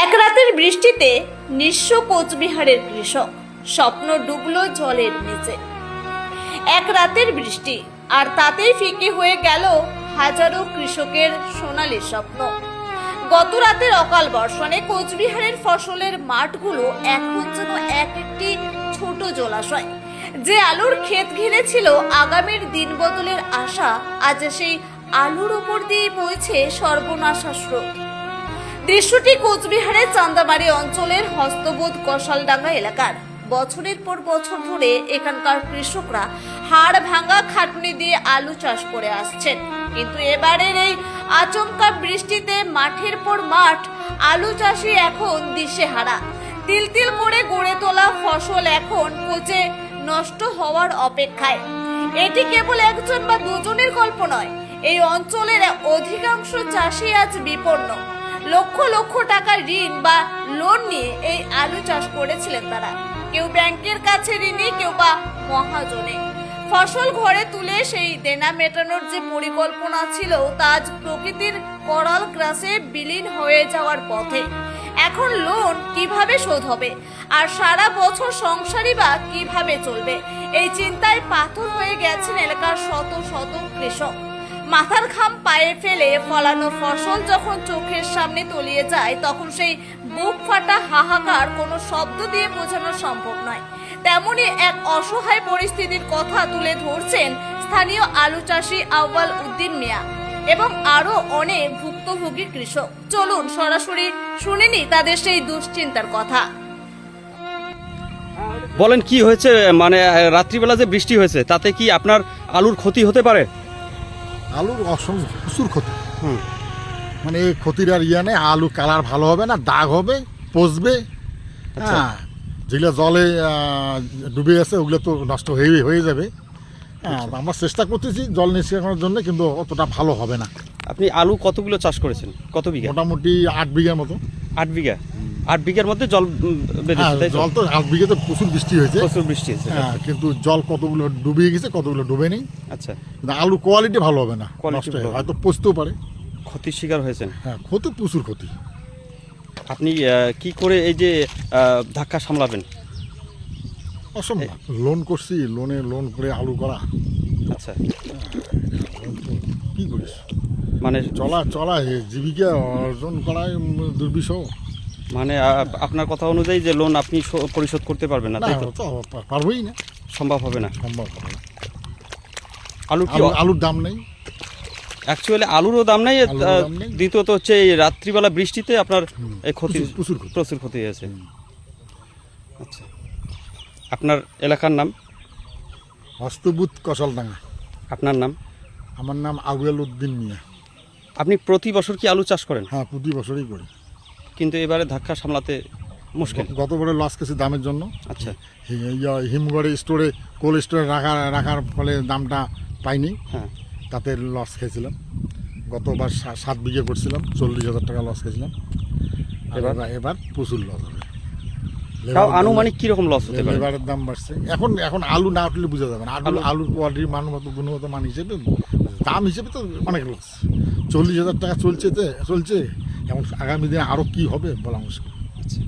এক রাতের বৃষ্টিতে নিঃস্ব কোচবিহারের কৃষক, স্বপ্ন ডুবলো জলের নিচে। এক রাতের বৃষ্টি আর তাতেই ফিকে হয়ে গেল হাজারো কৃষকের সোনালী স্বপ্ন। গত রাতের অকাল বর্ষণে কোচবিহারের ফসলের মাঠগুলো এখন যেন এক একটি ছোট জলাশয়। যে আলুর ক্ষেত ঘিরেছিল আগামীর দিন বদলের আশা, আজ সেই আলুর উপর দিয়ে বইছে সর্বনাশা স্রোত। দৃশ্যটি কোচবিহারের চান্দামারি অঞ্চলের হস্তবোধ কষালডাঙ্গা এলাকার। বছরের পর বছর ধরে এখানকার কৃষকরা হাড় ভাঙা খাটুনি দিয়ে আলু চাষ করে আসছেন, কিন্তু এবারের এই আচমকা বৃষ্টিতে মাঠের পর মাঠ আলু চাষি এখন দিশেহারা। তিল তিল করে গড়ে তোলা ফসল এখন পচে নষ্ট হওয়ার অপেক্ষায়। এটি কেবল একজন বা দুজনের গল্প নয়, এই অঞ্চলের অধিকাংশ চাষি আজ বিপন্ন। লক্ষ লক্ষ টাকা ঋণ বা লোন নিয়ে এই আলু চাষ করেছিলেন তারা। কেউ ব্যাংকের কাছে ঋণী, কেউ বা মহাজনে। ফসল ঘরে তুলে সেই দেনা মেটানোর যে পরিকল্পনা ছিল তা আজ প্রকৃতির করাল গ্রাসে বিলীন হয়ে যাওয়ার পথে। এখন লোন কিভাবে শোধ হবে, আর সারা বছর সংসারই বা কিভাবে চলবে, এই চিন্তায় পাথর হয়ে গেছেন এলাকার শত শত কৃষক। মাথার ঘাম পায়ে ফেলে ফলানো ফসল যখন চোখের সামনে তলিয়ে যায়, তখন সেই বুক ফাটা হাহাকার কোনো শব্দ দিয়ে বোঝানো সম্ভব নয়। তেমনি এক অসহায় পরিস্থিতির কথা তুলে ধরছেন স্থানীয় আলু চাষি আউয়াল উদ্দিন মিয়া এবং আরো অনেক ভুক্তভোগী কৃষক। চলুন সরাসরি শুনিনি তাদের সেই দুশ্চিন্তার কথা। বলেন কি হয়েছে, মানে রাত্রিবেলা যে বৃষ্টি হয়েছে তাতে কি আপনার আলুর ক্ষতি হতে পারে? আলুর প্রচুর ক্ষতি। মানে এই ক্ষতির আর ইয়া নেই। আলু কালার ভালো হবে না, দাগ হবে, পচবে। আচ্ছা। হ্যাঁ, যেগুলো জলে ডুবে আছে ওগুলো তো নষ্ট হয়ে যাবে। হ্যাঁ, আমরা চেষ্টা করতেছি জল নিষ্কাশনের জন্য, কিন্তু অতটা ভালো হবে না। আপনি আলু কতগুলো চাষ করেছেন, কত বিঘা? মোটামুটি 8 বিঘার মতো। 8 বিঘা। 8 বিঘার মধ্যে জল বেঁধেছে, তাই তো? জল তো 8 বিঘাতে প্রচুর বৃষ্টি হয়েছে। প্রচুর বৃষ্টি হয়েছে। হ্যাঁ, কিন্তু জল কতগুলো ডুবিয়ে গেছে, কতগুলো ডুবে নেই। আচ্ছা, কিন্তু আলুর কোয়ালিটি ভালো হবে না, Quality নষ্ট ভালো হবে। হয়তো পচতেও পারে। ক্ষতির শিকার হয়েছেন হ্যাঁ, ক্ষতি প্রচুর ক্ষতি। আপনি কি করে এই যে ধাক্কা সামলাবেন? অসম্ভব। লোন করছি, লোন করে আলু করা। আচ্ছা, কি করিস, মানে চলা জীবিকা অর্জন করাই দুর্বিষহ। মানে আপনার কথা অনুযায়ী যে লোন আপনি পরিশোধ করতে পারবেন না, না, তাই তো? তো পারবোই না, সম্ভব হবে না। সম্ভব হবে না। আলু কি আলুর দাম নেই, অ্যাকচুয়ালি আলুরও দাম নাই। আলুরও দাম নেই। দ্বিতীয়ত হচ্ছে এই রাত্রিবেলা বৃষ্টিতে আপনার এই ক্ষতি, প্রচুর ক্ষতি হয়েছে। আচ্ছা, আপনার এলাকার নাম? হস্তবুত কষালডাঙ্গা। আপনার নাম? আমার নাম আউয়াল উদ্দিন মিয়া। আপনি প্রতি বছর কি আলু চাষ করেন? হ্যাঁ, প্রতি বছরই করি, কিন্তু এবারে ধাক্কা সামলাতে মুশকিল। গত বছর লস কেছি দামের জন্য। আচ্ছা, হিমঘরে স্টোরে, কোল্ড স্টোরে রাখার ফলে দামটা পাইনি, হ্যাঁ। তাতে লস খেয়েছিলাম। গতবার 7 বিঘে করছিলাম, 40,000 টাকা লস খেয়েছিলাম। এবার প্রচুর লস হবে। তাও আনুমানিক কিরকম লস হতে পারে? লেবারের দাম বাড়ছে। এখন আলু না উঠলে বোঝা যাবে না। আলুর কোয়ালিটি, মানগত গুণগত মান হিসেবে, দাম হিসেবে তো অনেক লস। 40,000 টাকা চলছে। এখন আগামী দিনে আরও কি হবে বলা মুশকিল। আচ্ছা।